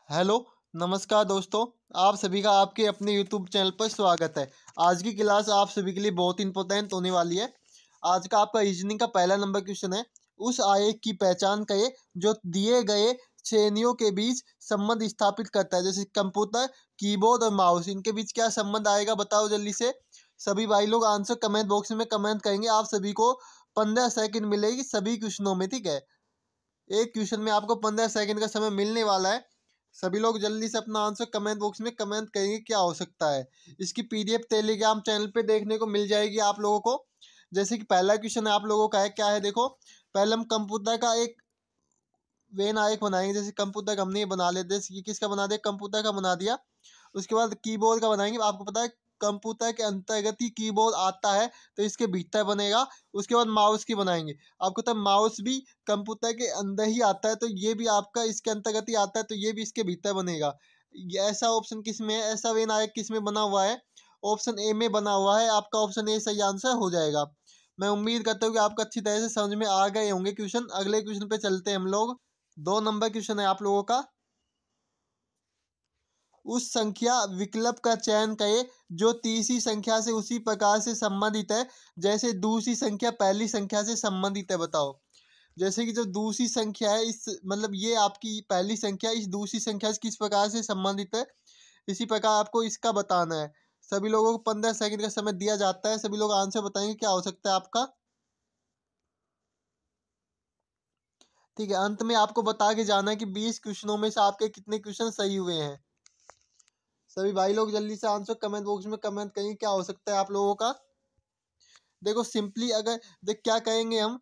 Hello, नमस्कार दोस्तों। आप सभी का आपके अपने यूट्यूब चैनल पर स्वागत है। आज की क्लास आप सभी के लिए बहुत इंपॉर्टेंट होने वाली है। आज का आपका रीजनिंग का पहला नंबर क्वेश्चन है। उस आलेख की पहचान करें जो दिए गए श्रेणियों के बीच संबंध स्थापित करता है। जैसे कंप्यूटर, कीबोर्ड और माउस, इनके बीच क्या संबंध आएगा बताओ जल्दी से। सभी भाई लोग आंसर कमेंट बॉक्स में कमेंट करेंगे। आप सभी को 15 सेकंड मिलेगी सभी क्वेश्चनों में, ठीक है। एक क्वेश्चन में आपको 15 सेकंड का समय मिलने वाला है। सभी लोग जल्दी से अपना आंसर कमेंट बॉक्स में कमेंट करेंगे क्या हो सकता है। इसकी पीडीएफ टेलीग्राम चैनल पे देखने को मिल जाएगी आप लोगों को। जैसे कि पहला क्वेश्चन आप लोगों का है, क्या है देखो। पहले हम कंप्यूटर का एक वेन आरेख बनाएंगे। जैसे कंप्यूटर का हमने ये बना लिया, जैसे ये किसका बना दिया, कंप्यूटर का बना दिया। उसके बाद कीबोर्ड का बनाएंगे। आपको पता है कंप्यूटर के अंतर्गत ही कीबोर्ड आता है, तो इसके भीतर बनेगा। उसके बाद माउस की बनाएंगे। आपको पता है माउस भी कंप्यूटर के अंदर ही आता है, तो ये भी आपका इसके अंतर्गत ही आता है, तो ये भी इसके भीतर बनेगा। ये ऐसा ऑप्शन किस में है, ऐसा वेन आरेख किस में बना हुआ है, ऑप्शन ए में बना हुआ है। आपका ऑप्शन ए सही आंसर हो जाएगा। मैं उम्मीद करता हूँ कि आपको अच्छी तरह से समझ में आ गए होंगे क्वेश्चन। अगले क्वेश्चन पे चलते हैं हम लोग। 2 नंबर क्वेश्चन है आप लोगों का। उस संख्या विकल्प का चयन करें जो तीसरी संख्या से उसी प्रकार से संबंधित है जैसे दूसरी संख्या पहली संख्या से संबंधित है। बताओ। जैसे कि जो दूसरी संख्या है, इस मतलब ये आपकी पहली संख्या इस दूसरी संख्या से किस प्रकार से संबंधित है, इसी प्रकार आपको इसका बताना है। सभी लोगों को 15 सेकंड का समय दिया जाता है। सभी लोग आंसर बताएंगे क्या हो सकता है आपका, ठीक है। अंत में आपको बता के जाना है कि 20 क्वेश्चनों में से आपके कितने क्वेश्चन सही हुए हैं। सभी भाई लोग जल्दी से आंसर कमेंट बॉक्स में कमेंट करेंगे क्या हो सकता है आप लोगों का। देखो सिंपली अगर देख क्या कहेंगे हम,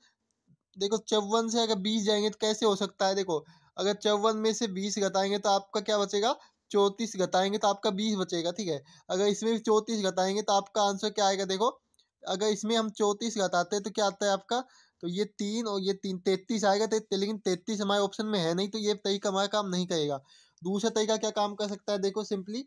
देखो 54 से अगर 20 जाएंगे तो कैसे हो सकता है। देखो अगर 54 में से 20 घटाएंगे तो आपका क्या बचेगा, 34 घटाएंगे तो आपका 20 बचेगा, ठीक है। अगर इसमें भी 34 घटाएंगे तो आपका आंसर क्या आएगा देखो। अगर इसमें हम 34 घटाते हैं तो क्या आता है आपका, तो ये 3 और ये 3 33 आएगा। लेकिन 33 हमारे ऑप्शन में है नहीं, तो ये तरीका हमारा काम नहीं करेगा। दूसरा तरीका क्या काम कर सकता है देखो सिंपली।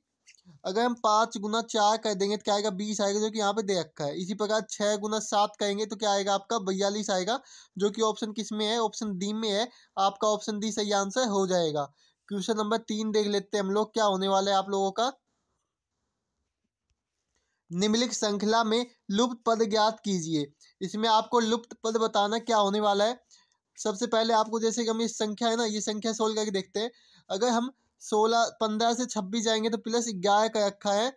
अगर हम 5 गुना 4 कर देंगे तो क्या आएगा, 20 आएगा, जो कि यहाँ पे दे रखा है। इसी प्रकार 6 गुना 7 करेंगे तो क्या आएगा आपका, 42 आएगा, जो कि ऑप्शन किस में है, ऑप्शन डी में है। आपका ऑप्शन डी सही आंसर हो जाएगा। क्वेश्चन नंबर 3 देख लेते हैं हम लोग, क्या होने वाला है आप लोगों का। निम्नलिखित श्रृंखला में लुप्त पद ज्ञात कीजिए। इसमें आपको लुप्त पद बताना क्या होने वाला है। सबसे पहले आपको, जैसे कि हम ये संख्या है ना, ये संख्या सोल्व करके देखते हैं। अगर हम 15 से 26 जाएंगे तो +11 का रखा है,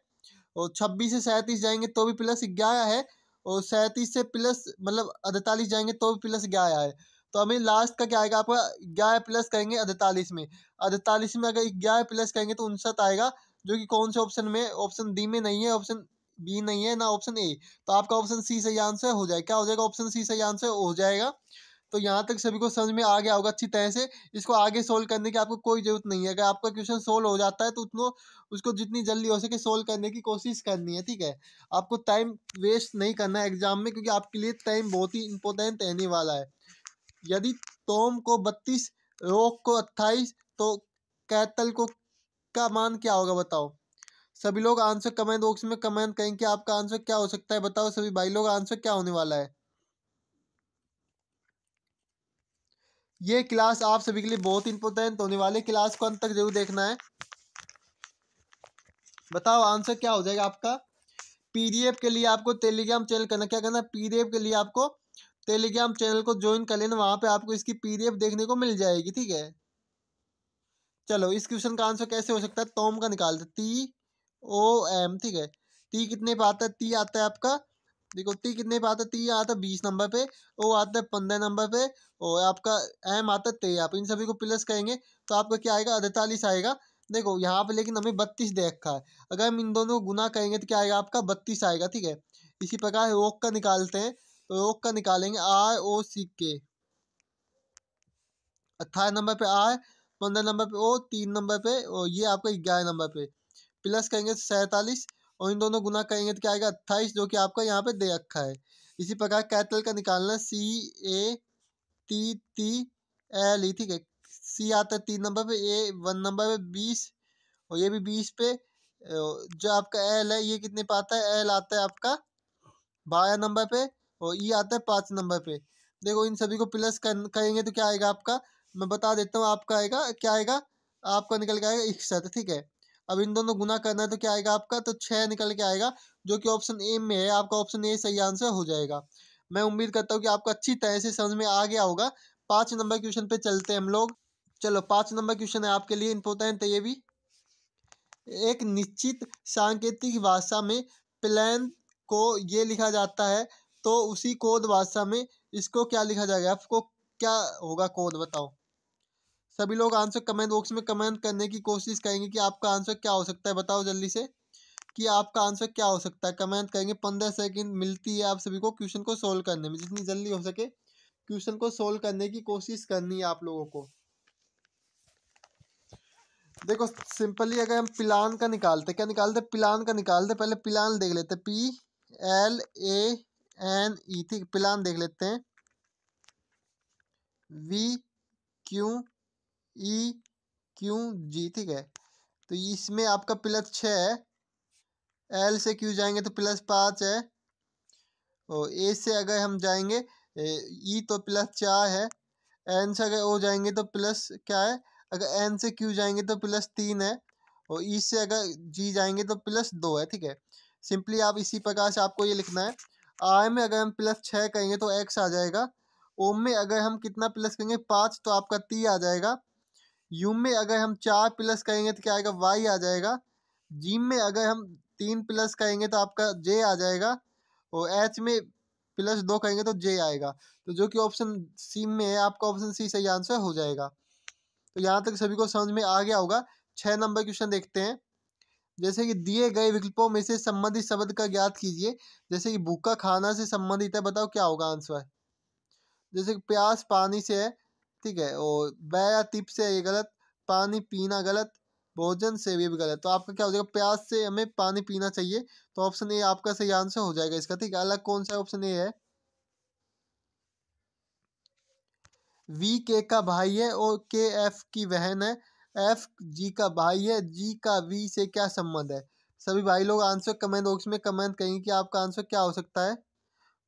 और 26 से 37 जाएंगे तो भी +11 है, और 37 से प्लस मतलब 48 जाएंगे तो भी +11 है। तो हमें लास्ट का क्या आएगा आपका, 11 प्लस करेंगे 48 में। 48 में अगर 11 प्लस करेंगे तो 59 आएगा, जो कि कौन से ऑप्शन में, ऑप्शन डी में नहीं है, ऑप्शन बी नहीं है ना ऑप्शन ए। तो आपका ऑप्शन सी सही आंसर हो जाएगा। क्या हो जाएगा, ऑप्शन सी सही आंसर हो जाएगा। तो यहाँ तक सभी को समझ में आ गया होगा अच्छी तरह से। इसको आगे सोल्व करने की आपको कोई जरूरत नहीं है। अगर आपका क्वेश्चन सोल्व हो जाता है तो उतना उसको जितनी जल्दी हो सके सोल्व करने की कोशिश करनी है, ठीक है। आपको टाइम वेस्ट नहीं करना है एग्जाम में, क्योंकि आपके लिए टाइम बहुत ही इंपॉर्टेंट रहने वाला है। यदि टॉम को 32, रॉक को 28, तो कैटल को का मान क्या होगा बताओ। सभी लोग आंसर कमेंट बॉक्स में कमेंट करें कि आपका आंसर क्या हो सकता है। बताओ सभी भाई लोग आंसर क्या होने वाला है। ये क्लास आप सभी के लिए बहुत इंपॉर्टेंट होने वाली क्लास को अंत तक जरूर देखना है। बताओ आंसर क्या हो जाएगा आपका। पीडीएफ के लिए आपको टेलीग्राम चैनल करना, क्या करना, पीडीएफ के लिए आपको टेलीग्राम चैनल को ज्वाइन कर लेना। वहां पे आपको इसकी पीडीएफ देखने को मिल जाएगी, ठीक है। चलो इस क्वेश्चन का आंसर कैसे हो सकता है, टॉम का निकालते, TOM, ठीक है। टी कितने पे आता है, टी आता है आपका, देखो टी कितने पे आता है, टी आता है 20 नंबर पे, ओ आता है 15 नंबर पे, और आपका एम आता है 13। आप इन सभी को प्लस करेंगे तो आपका क्या आएगा, 48 आएगा। देखो यहाँ पे लेकिन हमें 32 दे रखा है। अगर हम इन दोनों को गुना करेंगे तो क्या आएगा आपका, 32 आएगा, ठीक है। इसी प्रकार रोक का निकालते हैं, तो रोक का निकालेंगे ROCK। 18 नंबर पे R, 15 नंबर पे O, 3 नंबर पे, और ये आपका 11 नंबर पे। प्लस करेंगे तो 47, और इन दोनों गुना करेंगे तो क्या आएगा, 28, जो कि आपका यहाँ पे दे रखा है। इसी प्रकार कैटल का निकालना, CATTL, ठीक है। C आता है 3 नंबर पे, A 1 नंबर पे 20, और ये भी 20 पे। जो आपका L है ये कितने पे आता है, L आता है आपका 12 नंबर पे, और E आता है 5 नंबर पे। देखो इन सभी को प्लस करेंगे तो क्या आएगा आपका, मैं बता देता हूँ। आपका आएगा क्या आएगा, आपका निकल के आएगा 61, ठीक है। अब इन दोनों गुना करना है तो क्या आएगा आपका, तो 6 निकल के आएगा, जो कि ऑप्शन ए में है। आपका ऑप्शन ए सही आंसर हो जाएगा। मैं उम्मीद करता हूँ कि आपको अच्छी तरह से समझ में आ गया होगा। 5 नंबर क्वेश्चन पे चलते हैं हम लोग। चलो 5 नंबर क्वेश्चन है आपके लिए इम्पोर्टेंट है ये भी। एक निश्चित सांकेतिक भाषा में प्लान को ये लिखा जाता है, तो उसी कोड भाषा में इसको क्या लिखा जाएगा, आपको क्या होगा कोड बताओ। सभी लोग आंसर कमेंट बॉक्स में कमेंट करने की कोशिश करेंगे कि आपका आंसर क्या हो सकता है। बताओ जल्दी से कि आपका आंसर क्या हो सकता है, कमेंट करेंगे। 15 सेकंड मिलती है आप सभी को क्वेश्चन को सोल्व करने में। जितनी जल्दी हो सके क्वेश्चन को सोल्व करने की कोशिश करनी है आप लोगों को। देखो सिंपली अगर हम प्लान का निकालते, क्या निकालते, प्लान का निकालते। पहले प्लान देख लेते, PLANE, ठीक। प्लान देख लेते हैं, VQEQG, ठीक है। तो इसमें आपका +6 है, L से Q जाएंगे तो +5 है, और ए से अगर हम जाएंगे ई तो +4 है, एन से अगर ओ जाएंगे तो प्लस क्या है, अगर एन से क्यू जाएंगे तो +3 है, और ई से अगर जी जाएंगे तो +2 है, ठीक है। सिंपली आप इसी प्रकार से आपको ये लिखना है। आर में अगर हम +6 करेंगे तो एक्स आ जाएगा। ओम में अगर हम कितना प्लस करेंगे 5 तो आपका टी आ जाएगा। यू में अगर हम 4 प्लस करेंगे तो क्या आएगा, वाई आ जाएगा। जी में अगर हम 3 प्लस करेंगे तो आपका जे आ जाएगा, और एच में +2 करेंगे तो जे आएगा। तो जो कि ऑप्शन सी में है, आपका ऑप्शन सी सही आंसर हो जाएगा। तो यहाँ तक सभी को समझ में आ गया होगा। 6 नंबर क्वेश्चन देखते हैं। जैसे कि दिए गए विकल्पों में से संबंधित शब्द का ज्ञात कीजिए। जैसे कि भूखा खाना से संबंधित है, बताओ क्या होगा आंसर। जैसे कि प्यास पानी से है, ठीक है, और बै या तिप से है, ये गलत। पानी पीना गलत। भोजन से भी गलत। तो आपका क्या हो जाएगा, प्यास से हमें पानी पीना चाहिए, तो ऑप्शन ए आपका सही आंसर हो जाएगा इसका, ठीक है। अलग कौन सा ऑप्शन ए है, वी के का भाई है और के एफ की बहन है, एफ जी का भाई है, जी का वी से क्या संबंध है। सभी भाई लोग आंसर कमेंट बॉक्स में कमेंट करेंगे कि आपका आंसर क्या हो सकता है।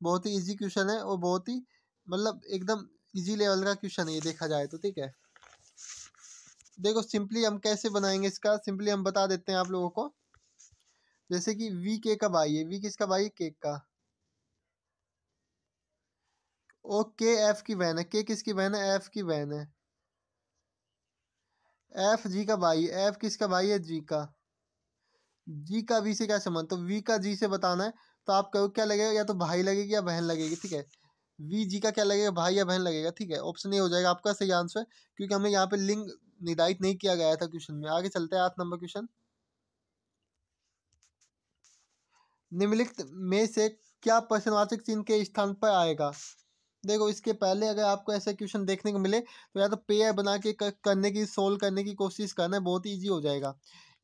बहुत ही इजी क्वेश्चन है, और बहुत ही मतलब एकदम इजी लेवल का क्वेश्चन है ये देखा जाए तो, ठीक है। देखो सिंपली हम कैसे बनाएंगे इसका, सिंपली हम बता देते हैं आप लोगों को। जैसे कि वी के का भाई है, वी किसका भाई है, केक का। और के एफ की बहन है, के किसकी बहन है, एफ की बहन है। एफ जी का भाई, एफ किसका भाई है, जी का। जी का वी से क्या संबंध, तो वी का जी से बताना है। तो आप कहो क्या लगेगा, या तो भाई लगेगी या बहन लगेगी, ठीक है। वी जी का क्या लगेगा, भाई या बहन लगेगा, ठीक है। ऑप्शन ए हो जाएगा आपका सही आंसर, क्योंकि हमें यहाँ पे लिंग निर्धारित नहीं किया गया था क्वेश्चन में। आगे चलते हैं 8 नंबर क्वेश्चन। निम्नलिखित में से क्या प्रश्नवाचक चिन्ह के स्थान पर आएगा। देखो इसके पहले अगर आपको ऐसा क्वेश्चन देखने को मिले तो या तो पेयर बना के करने की सोल्व करने की कोशिश करना है, बहुत ही ईजी हो जाएगा।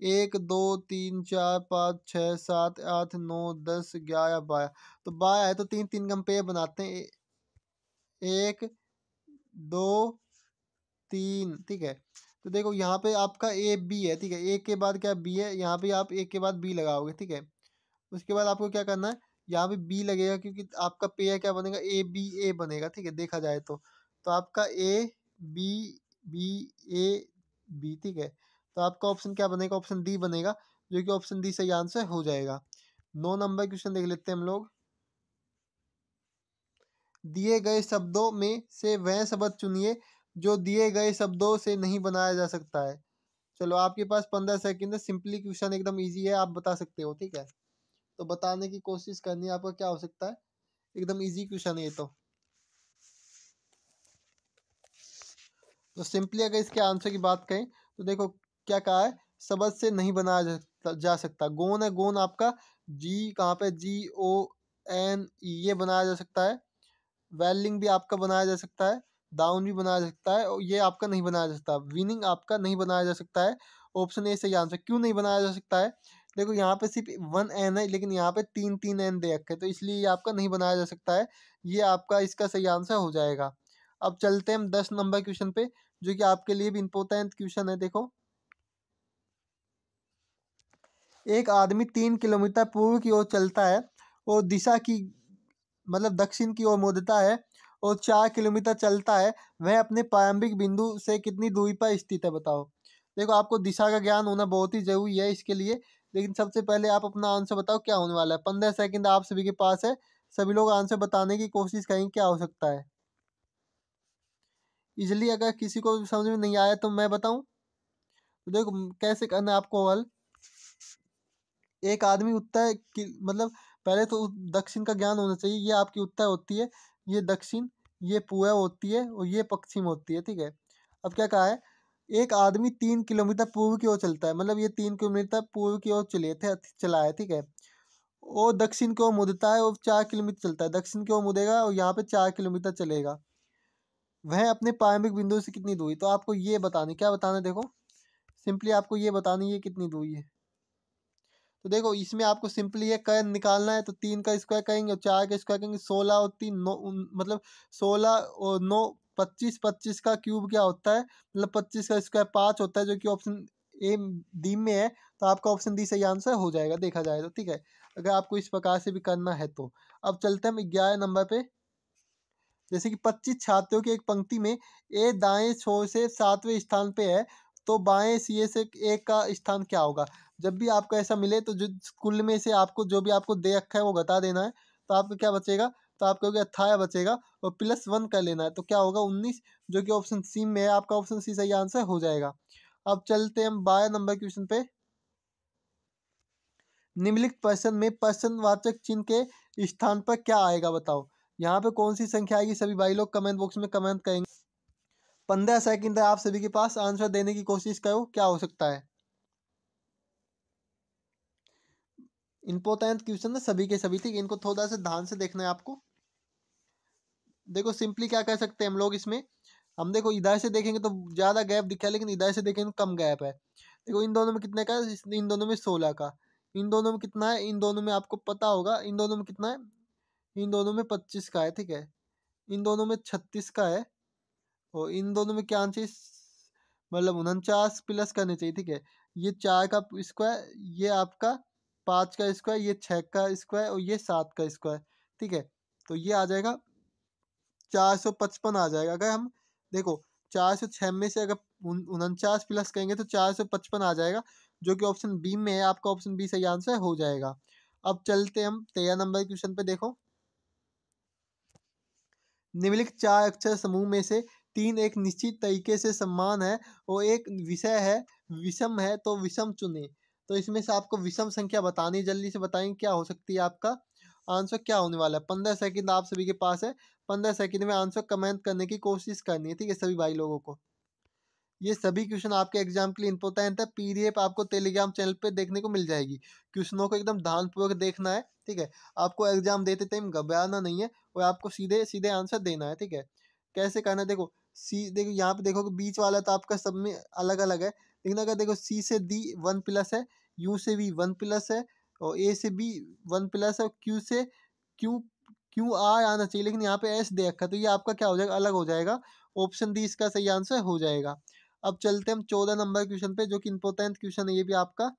1 2 3 4 5 6 7 8 9 10 11 12, तो 12 है तो 3 3 का हम पेयर बनाते हैं। 1 2 3, ठीक है। तो देखो यहाँ पे आपका ए बी है, ठीक है। ए के बाद क्या बी है, यहाँ पे आप ए के बाद बी लगाओगे, ठीक है। उसके बाद आपको क्या करना है, यहाँ पे बी लगेगा, क्योंकि आपका पेयर क्या बनेगा, ए बी ए बनेगा, ठीक है, देखा जाए तो आपका A B B A B, ठीक है। तो आपका ऑप्शन क्या बनेगा, ऑप्शन डी बनेगा, जो कि ऑप्शन डी सही आंसर हो जाएगा। 9 नंबर क्वेश्चन देख लेते हैं हम लोग। दिए गए शब्दों में से वह शब्द चुनिए जो दिए गए शब्दों से नहीं बनाया जा सकता है। चलो आपके पास 15 सेकंड है, सिंपली क्वेश्चन एकदम इजी है, आप बता सकते हो, ठीक है। तो बताने की कोशिश करनी है आपका क्या हो सकता है, एकदम इजी क्वेश्चन है ये तो सिंपली अगर इसके आंसर की बात करें तो देखो क्या कहा है, शब्द से नहीं बनाया जा सकता। गोन है, गोन आपका जी कहाँ पे, GONE ये बनाया जा सकता है। वेलिंग भी आपका बनाया जा सकता है, डाउन भी बनाया जा सकता है, और ये आपका नहीं बनाया जा सकता। विनिंग आपका नहीं बनाया जा सकता है। ऑप्शन ए सही आंसर। क्यों नहीं बनाया जा सकता है, देखो यहाँ पे सिर्फ 1 N है, लेकिन यहाँ पे 3 3 N दे रखे, तो इसलिए ये आपका नहीं बनाया जा सकता है। ये आपका इसका सही आंसर हो जाएगा। अब चलते हैं हम 10 नंबर क्वेश्चन पे, जो कि आपके लिए भी इम्पोर्टेंट क्वेश्चन है। देखो एक आदमी 3 किलोमीटर पूर्व की ओर चलता है और दिशा की मतलब दक्षिण की ओर मुड़ता है, और 4 किलोमीटर चलता है। वह अपने प्रारंभिक बिंदु से कितनी दूरी पर स्थित है, बताओ। देखो आपको दिशा का ज्ञान होना बहुत ही जरूरी है इसके लिए। लेकिन सबसे पहले आप अपना आंसर बताओ क्या होने वाला है। 15 सेकंड आप सभी के पास है। सभी लोग आंसर बताने की कोशिश करेंगे क्या हो सकता है। इजली अगर किसी को समझ में नहीं आया तो मैं बताऊं। तो देखो कैसे करना है आपको हल। एक आदमी उठता है कि मतलब पहले तो दक्षिण का ज्ञान होना चाहिए। ये आपकी उत्तर होती है, ये दक्षिण, ये पूर्व होती है और ये पश्चिम होती है। ठीक है। अब क्या कहा है, एक आदमी 3 किलोमीटर पूर्व की ओर चलता है, मतलब ये 3 किलोमीटर पूर्व की ओर चला है। ठीक है। और दक्षिण की ओर मुड़ता है और 4 किलोमीटर चलता है। दक्षिण की ओर मुड़ेगा और यहाँ पे 4 किलोमीटर चलेगा। वह अपने प्रारंभिक बिंदु से कितनी दूरी, तो आपको ये बतानी, क्या बताना है देखो। सिंपली आपको ये बतानी है कितनी दूरी है। तो देखो इसमें आपको सिंपली ये कर निकालना है। तो 3 का स्क्वायर करेंगे और 4 का स्क्वायर करेंगे, 16 और 3 9, मतलब 16 और 9 25। 25 का क्यूब क्या होता है, मतलब 25 का स्क्वायर 5 होता है, जो कि ऑप्शन ए डी में है। तो आपका ऑप्शन डी सही आंसर हो जाएगा देखा जाए तो। ठीक है, अगर आपको इस प्रकार से भी करना है तो। अब चलते हैं हम 11 नंबर पे। जैसे कि 25 छात्रों की एक पंक्ति में ए दाएं छोर से 7वें स्थान पे है, तो बाएं सिरे से एक का स्थान क्या होगा। जब भी आपको ऐसा मिले तो जो कुल में से आपको जो भी आपको दे रखा है वो बता देना है। तो आपको क्या बचेगा, तो आपको 18 बचेगा और +1 कर लेना है। तो क्या होगा 19, जो कि ऑप्शन सी में है। आपका ऑप्शन सी सही आंसर हो जाएगा। अब चलते हैं हम 12 नंबर क्वेश्चन पे। निम्नलिखित प्रश्न में प्रश्नवाचक चिन्ह के स्थान पर क्या आएगा बताओ। यहाँ पे कौन सी संख्या आएगी, सभी भाई लोग कमेंट बॉक्स में कमेंट करेंगे। 15 सेकंड है आप सभी के पास, आंसर देने की कोशिश करो क्या हो सकता है। इंपॉर्टेंट क्वेश्चन है सभी के सभी, ठीक है। इनको थोड़ा सा ध्यान से देखना है आपको। देखो सिंपली क्या कर सकते हैं हम लोग इसमें। हम देखो इधर से देखेंगे तो ज्यादा गैप दिखा है, लेकिन इधर से देखेंगे तो कम गैप है। देखो इन दोनों में कितने का है, इन दोनों में 16 का। इन दोनों में कितना है, इन दोनों में आपको पता होगा। इन दोनों में कितना है, इन दोनों में 25 का है। ठीक है। इन दोनों में 36 का है। और इन दोनों में क्या चाहिए, मतलब 49 प्लस करने चाहिए। ठीक है। ये 4 का स्क्वायर, ये आपका 5 का स्क्वायर, ये 6 का स्क्वायर और ये 7 का स्क्वायर। ठीक है। तो ये आ जाएगा 455 आ जाएगा। अगर हम देखो 406 में से अगर 49 प्लस करेंगे तो 455 आ जाएगा, जो कि ऑप्शन बी में है। आपका ऑप्शन बी सही आंसर हो जाएगा। अब चलते हम 13 नंबर क्वेश्चन पे। देखो निम्नलिखित 4 अक्षर समूह में से 3 एक निश्चित तरीके से समान है और एक विषय है विषम है, तो विषम चुने। तो इसमें से आपको विषम संख्या बतानी, जल्दी से बताएंगे क्या हो सकती है। आपका आंसर क्या होने वाला है। 15 सेकंड आप सभी के पास है। 15 सेकंड में आंसर कमेंट करने की कोशिश करनी है, ठीक है सभी भाई लोगों को। ये सभी क्वेश्चन आपके एग्जाम के लिए इंपॉर्टेंट है। पीडीएफ आपको टेलीग्राम चैनल पे देखने को मिल जाएगी। क्वेश्चनों को एकदम ध्यानपूर्वक देखना है, ठीक है। आपको एग्जाम देते टाइम घबराना नहीं है और आपको सीधे सीधे आंसर देना है, ठीक है। कैसे करना है देखो, देखो यहाँ पे देखो कि बीच वाला तो आपका सब में अलग अलग है। लेकिन अगर देखो सी से डी 1+ है, यू से भी 1+ है और ए से बी 1+ है और क्यू से क्यू क्यू आर आना चाहिए, लेकिन यहाँ पे एस दे रखा है। तो ये आपका क्या हो जाएगा, अलग हो जाएगा। ऑप्शन डी इसका सही आंसर हो जाएगा। अब चलते हैं हम 14 नंबर क्वेश्चन पे, जो कि इंपॉर्टेंट क्वेश्चन है ये भी आपका।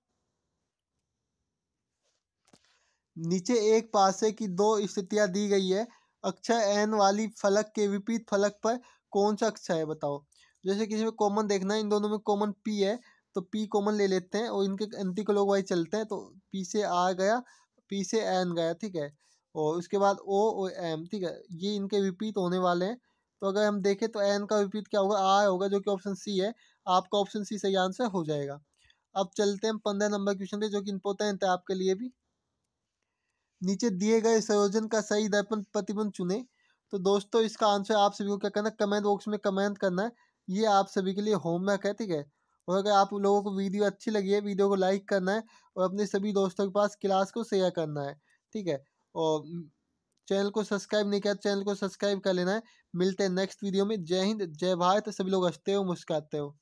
नीचे एक पासे की दो स्थितियां दी गई है। अक्षर एन वाली फलक के विपरीत फलक पर कौन सा अक्षर है बताओ। जैसे किसी में कॉमन देखना है, इन दोनों में कॉमन पी है, तो पी कॉमन ले लेते हैं और इनके एंटी क्लॉक वाइज चलते हैं। तो पी से आर गया, पी से एन गया, ठीक है। और उसके बाद ओ और एम, ठीक है। ये इनके विपरीत होने वाले हैं। तो अगर हम देखें तो एन का विपरीत क्या होगा, आर होगा, जो कि ऑप्शन सी है। आपका ऑप्शन सी सही आंसर हो जाएगा। अब चलते हैं 15 नंबर क्वेश्चन पे, जो कि इंपॉर्टेंट है आपके लिए भी। नीचे दिए गए संयोजन का सही दर्पण प्रतिबिंब चुने। तो दोस्तों इसका आंसर आप सभी को क्या करना है, कमेंट बॉक्स में कमेंट करना है। ये आप सभी के लिए होमवर्क है, ठीक है। और अगर आप लोगों को वीडियो अच्छी लगी है, वीडियो को लाइक करना है और अपने सभी दोस्तों के पास क्लास को शेयर करना है, ठीक है। और चैनल को सब्सक्राइब नहीं किया, चैनल को सब्सक्राइब कर लेना है। मिलते हैं नेक्स्ट वीडियो में। जय हिंद, जय भारत। सभी लोग हंसते हो मुस्कुराते हो।